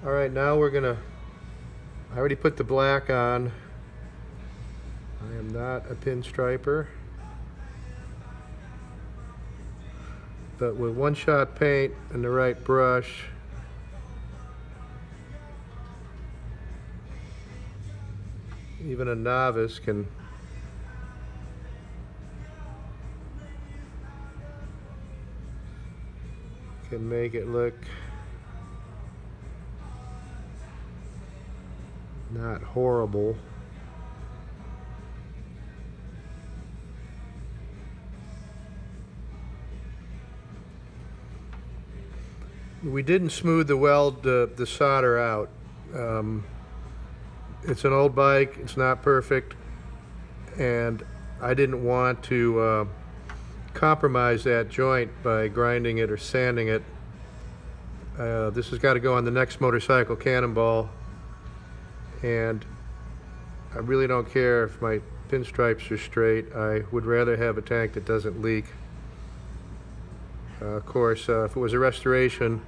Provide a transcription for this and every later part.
All right, now I already put the black on. I am not a pinstriper, but with one-shot paint and the right brush, even a novice can make it look not horrible. We didn't smooth the weld, the solder out. It's an old bike, it's not perfect, and I didn't want to compromise that joint by grinding it or sanding it. This has got to go on the next motorcycle, Cannonball, and I really don't care if my pinstripes are straight. I would rather have a tank that doesn't leak. Of course, if it was a restoration,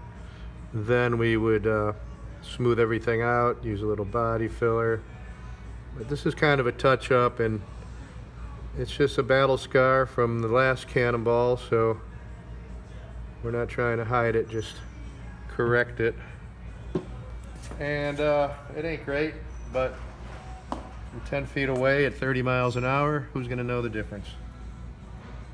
then we would smooth everything out, use a little body filler. But this is kind of a touch-up, and it's just a battle scar from the last Cannonball, so we're not trying to hide it, just correct it. And it ain't great, but from 10 feet away at 30 miles an hour, who's gonna know the difference?